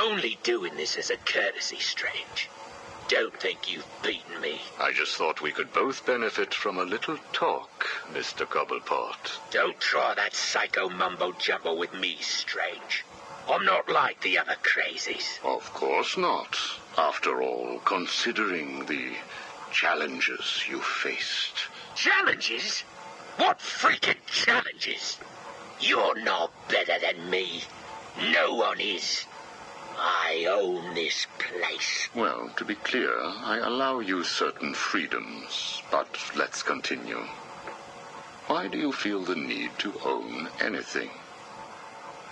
only doing this as a courtesy, Strange. Don't think you've beaten me. I just thought we could both benefit from a little talk, Mr. Cobblepot. Don't try that psycho mumbo-jumbo with me, Strange. I'm not like the other crazies. Of course not. After all, considering the challenges you faced. Challenges? What freaking challenges? You're no better than me. No one is. I own this place. Well, to be clear, I allow you certain freedoms, but let's continue. Why do you feel the need to own anything?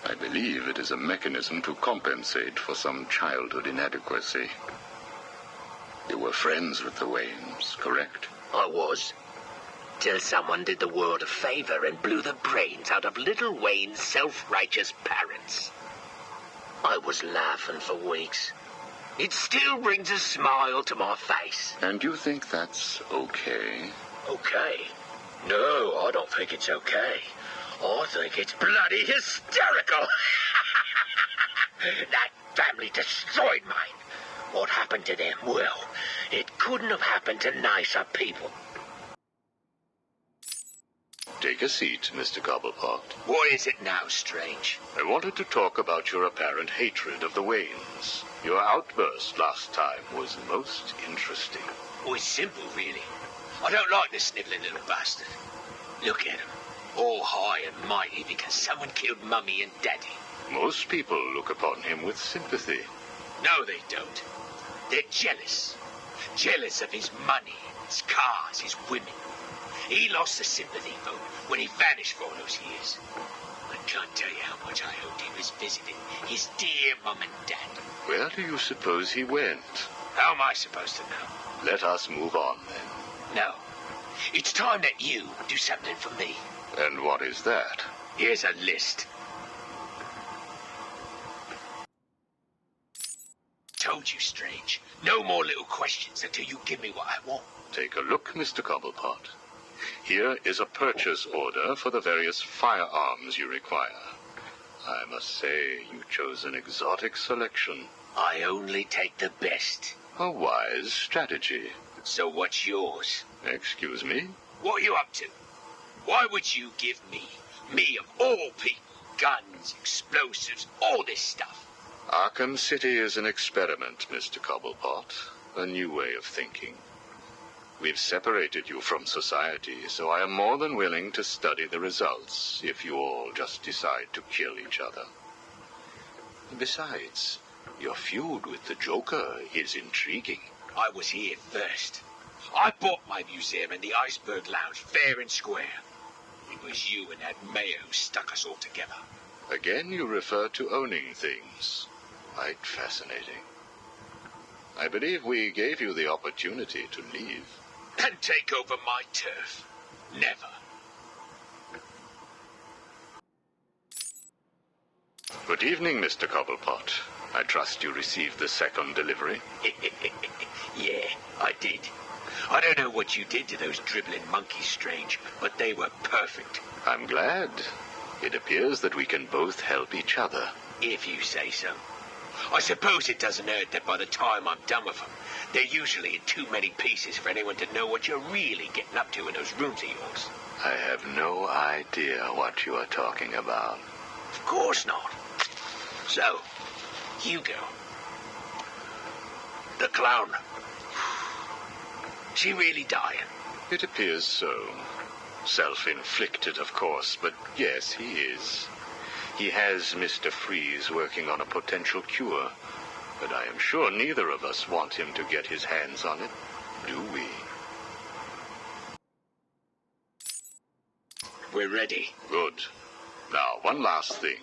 I believe it is a mechanism to compensate for some childhood inadequacy. You were friends with the Waynes, correct? I was. Till someone did the world a favor and blew the brains out of little Wayne's self-righteous parents. I was laughing for weeks. It still brings a smile to my face. And you think that's okay? Okay? No, I don't think it's okay. I think it's bloody hysterical. That family destroyed mine. What happened to them? Well, it couldn't have happened to nicer people. Take a seat, Mr. Cobblepot. What is it now, Strange? I wanted to talk about your apparent hatred of the Waynes. Your outburst last time was most interesting. Oh, it's simple, really. I don't like this snivelling little bastard. Look at him. All high and mighty because someone killed Mummy and Daddy. Most people look upon him with sympathy. No, they don't. They're jealous. Jealous of his money, his cars, his women. He lost the sympathy vote when he vanished for all those years. I can't tell you how much I hoped he was visiting his dear Mum and Dad. Where do you suppose he went? How am I supposed to know? Let us move on, then. No. It's time that you do something for me. And what is that? Here's a list. Told you, Strange. No more little questions until you give me what I want. Take a look, Mr. Cobblepot. Here is a purchase order for the various firearms you require. I must say, you chose an exotic selection. I only take the best. A wise strategy. So what's yours? Excuse me? What are you up to? Why would you give me of all people, guns, explosives, all this stuff? Arkham City is an experiment, Mr. Cobblepot. A new way of thinking. We've separated you from society, so I am more than willing to study the results if you all just decide to kill each other. Besides, your feud with the Joker is intriguing. I was here first. I bought my museum in the Iceberg Lounge fair and square. It was you and that mayor who stuck us all together. Again, you refer to owning things. Quite fascinating. I believe we gave you the opportunity to leave. And take over my turf. Never. Good evening, Mr. Cobblepot. I trust you received the second delivery. Yeah, I did. I don't know what you did to those dribbling monkeys, Strange, but they were perfect. I'm glad. It appears that we can both help each other. If you say so. I suppose it doesn't hurt that by the time I'm done with them, they're usually in too many pieces for anyone to know what you're really getting up to in those rooms of yours. I have no idea what you are talking about. Of course not. So, Hugo. The clown. She really dying? It appears so. Self-inflicted, of course, but yes, he is. He has Mr. Freeze working on a potential cure, but I am sure neither of us want him to get his hands on it, do we? We're ready. Good. Now, one last thing.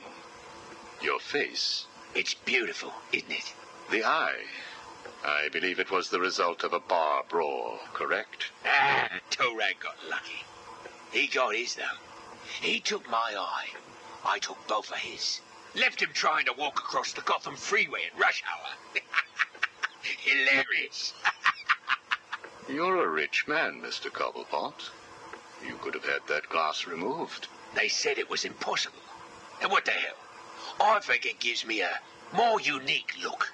Your face. It's beautiful, isn't it? The eye. I believe it was the result of a bar brawl, correct? Torag got lucky. He got his, though. He took my eye. I took both of his. Left him trying to walk across the Gotham freeway in rush hour. Hilarious. You're a rich man, Mr. Cobblepot. You could have had that glass removed. They said it was impossible. And what the hell? I think it gives me a More unique look.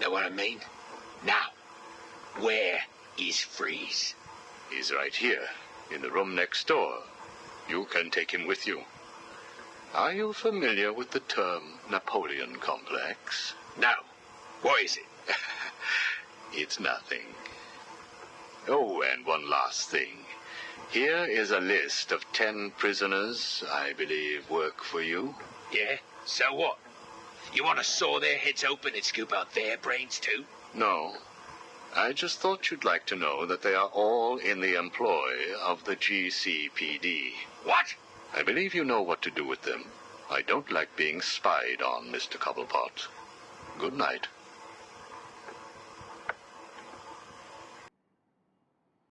Know what I mean? Now, where is Freeze? He's right here, in the room next door. You can take him with you. Are you familiar with the term Napoleon complex? No. What is it? It's nothing. Oh, and one last thing. Here is a list of 10 prisoners I believe work for you. Yeah? So what? You want to saw their heads open and scoop out their brains too? No. I just thought you'd like to know that they are all in the employ of the GCPD. What? I believe you know what to do with them. I don't like being spied on, Mr. Cobblepot. Good night.